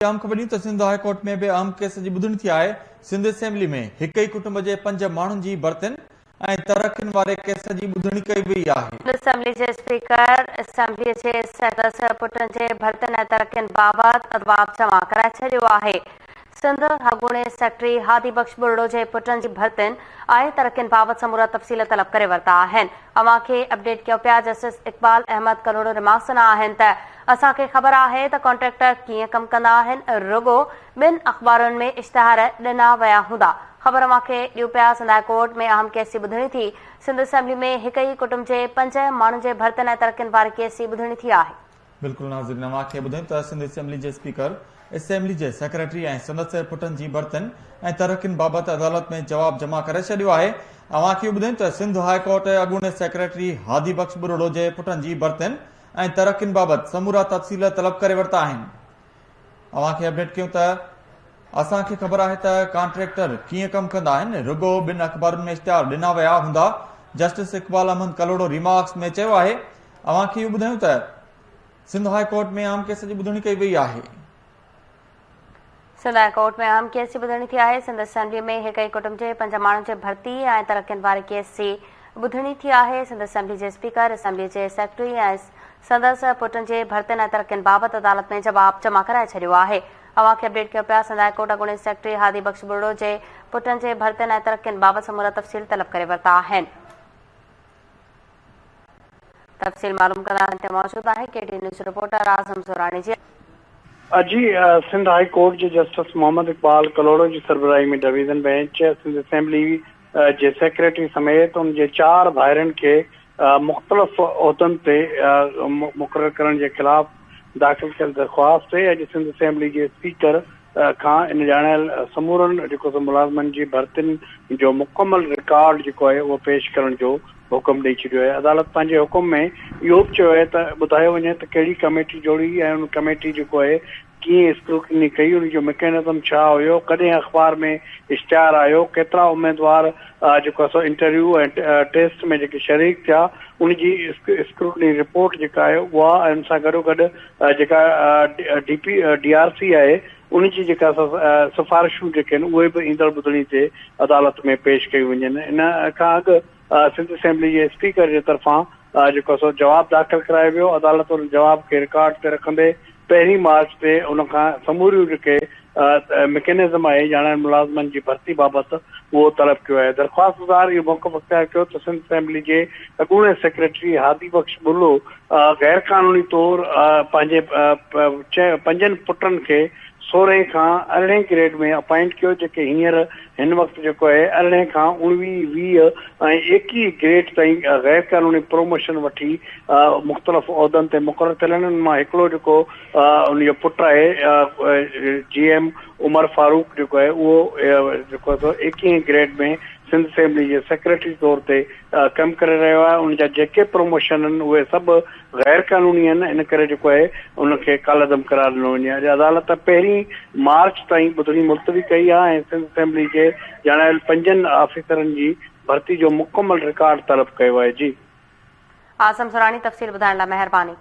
आम ख़बर त सिंध हाई कोर्ट में भी अहम केस जी ॿुधणी थी आहे। सिंध असेंबली में हिक ई कुटुंब जे 5 माण्हुनि जी बर्तन ऐं तरक़ियुनि वारे केस जी ॿुधणी कई वई आहे। असेंबली जे स्पीकर असेंबली जे सदस्य पुटनि जे भर्तन ऐं तरक़ियुनि बाबति अदवाब जमा कराए छॾियो आहे। सिंध अॻूणे सेक्रेटरी हादी बख्श बुरड़ो जे पुटनि जी भर्तन ऐं तरक़ियुनि बाबति समूरा तफ़सील तलब करे वरिता आहिनि। अवां खे अपडेट कयो पिया जस्टिस इक़बाल अहमद करोड़ो रिमार्क्सना आहिनि त असांखे ख़बर आहे त कॉन्ट्रेक्टर कीअं कमु कंदा आहिनि, रुगो ॿिनि अख़बारुनि में इश्तिहार ॾिना विया हूंदा। ख़बर अवां खे ॾियो पिया सिंध हाई कोर्ट में अहम केस जी ॿुधणी थी। सिंध असेंबली में हिक ई कुटुंब जे 5 माण्हुनि जे भर्तन ऐं तरक़ियुनि वारे केस जी ॿुधणी थी आहे। बिल्कुलु नाज़रीन, अवां खे ॿुधायूं त सिंध असेंबली जे स्पीकर असेंबली जे सेक्रेटरी ऐं सदस्य पुटनि जी बर्तन ऐं तरक़ियुनि बाबति अदालत में जवाब जमा करे छॾियो आहे। अवां खे ॿुधायूं त सिंध हाई कोर्ट अॻूणे सेक्रेटरी हादी बख्श बुरड़ो जे पुटनि जी बर्तन ऐं तरक़ियुनि बाबति समूरा तफ़सील तलब करे वरिता आहिनि। अवां खे अपडेट कयूं त असांखे ख़बर आहे त कॉन्ट्रेक्टर कीअं कमु कंदा आहिनि, रुगो ॿिनि अख़बारुनि में इश्तिहार ॾिना विया हूंदा। जस्टिस इक़बाल अहमद कलोड़ो रिमार्क्स में चयो आहे। अवां खे इहो ॿुधायूं त सिंध हाई कोर्ट में अहम केस जी ॿुधणी कई वई आहे। सिंध हाई कोर्ट में अहम केस जी ॿुधणी थी आहे। सिंध असेंबली में हिक ई कुटुंब जे 5 माण्हुनि जे भर्ती ऐं तरक़ियुनि वारे केस जी ॿुधणी थी आहे। सिंध असेंबली जे स्पीकर असेंबली जे सेक्रेटरी ऐं सदस्य पुटनि जे भर्तन ऐं तरक़ियुनि बाबति अदालत में जवाब जमा कराए छॾियो आहे। अवां खे अपडेट कयो पिया सिंध हाई कोर्ट अॻूणे सेक्रेटरी हादी बख्श बुरड़ो जे पुटनि जे भर्तन ऐं तरक़ियुनि बाबति समूरा तफ़सील तलब करे वरिता आहिनि। तफ़सील मालूम करण ते मौजूद आहे केटी न्यूज़ रिपोर्टर आज़म सुरानी जी। जी सिंध हाई कोर्ट जे जस्टिस मोहम्मद इक़बाल कलोड़ो जी सरबराही में डिवीज़न बेंच सिंध असेंबली जे सेक्रेटरी समेत उन जे 4 भाइरनि खे मुख़्तलिफ़ उहिदनि ते मुक़ररु करण जे ख़िलाफ़ दाख़िल कयल दरख़्वास्त ते अॼु सिंध असेंबली जे स्पीकर खां इन ॼाणायल समूरनि जेको मुलाज़िमनि जी भर्तियुनि जो मुकमल रिकॉर्ड जेको आहे उहो पेश करण जो हुकुम ॾेई छॾियो आहे। अदालत पंहिंजे हुकुम में इहो बि चयो आहे त ॿुधायो वञे त कहिड़ी कमेटी जोड़ी ऐं उन कमेटी जेको आहे कीअं स्क्रूटनी कई, उनजो मैकेनिज़म छा हुयो, कॾहिं अख़बार में इश्तिहार आयो, केतिरा उमेदवार जेको आहे इंटरव्यू ऐं टेस्ट में जेके शरीक थिया, उनजी स्क्रूटनी रिपोर्ट जेका आहे उहा ऐं उन सां गॾोगॾु जेका DRC आहे उनजी जेका सिफ़ारिशूं जेके आहिनि उहे बि ईंदड़ ॿुधणी ते अदालत में पेश कयूं वञनि। इन खां अॻु सिंध असेंबली जे स्पीकर जे तरफ़ां जेको जवाबु दाख़िल करायो वियो। अदालत उन जवाब खे रिकॉर्ड ते रखंदे 1 मार्च ते उन खां समूरियूं जेके मैकेनिज़म आहे ॼाणण मुलाज़िमनि जी भर्ती बाबति उहो तलब कयो आहे। दरख़्वास्तदार इहो मौक़िफ़ अख़्तियार कयो त सिंध असेंबली जे अॻूणे सेक्रेटरी हादी बख्श बुरड़ो गैर क़ानूनी तौर पंहिंजे 5 पुटनि खे 16 खां 18 ग्रेड में अपॉइंट कयो, जेके हींअर हिन वक़्तु जेको आहे 18 खां 19, 20 ऐं 21 ग्रेड ताईं गैर क़ानूनी प्रोमोशन वठी मुख़्तलिफ़ उहिदनि ते मुक़ररु थियल आहिनि। उन मां हिकिड़ो जेको उनजो पुटु आहे GM उमर फारूक जेको आहे उहो जेको 21 ग्रेड में सिंध असेंबली जे सेक्रेटरी तौर ते कमु करे रहियो आहे। उनजा जेके प्रोमोशन आहिनि उहे सभु गैर क़ानूनी आहिनि, इन करे जेको आहे उनखे कालअदम करार ॾिनो वञे। अॼु अदालत 1 मार्च ताईं ॿुधणी मुलतवी कई आहे ऐं सिंध असेंबली जे ॼाणायल 5 ऑफिसरनि जी भर्ती जो मुकमल रिकॉर्ड तलब कयो आहे। जी आज़म सुरानी, तफ़सील ॿुधाइण लाइ महिरबानी।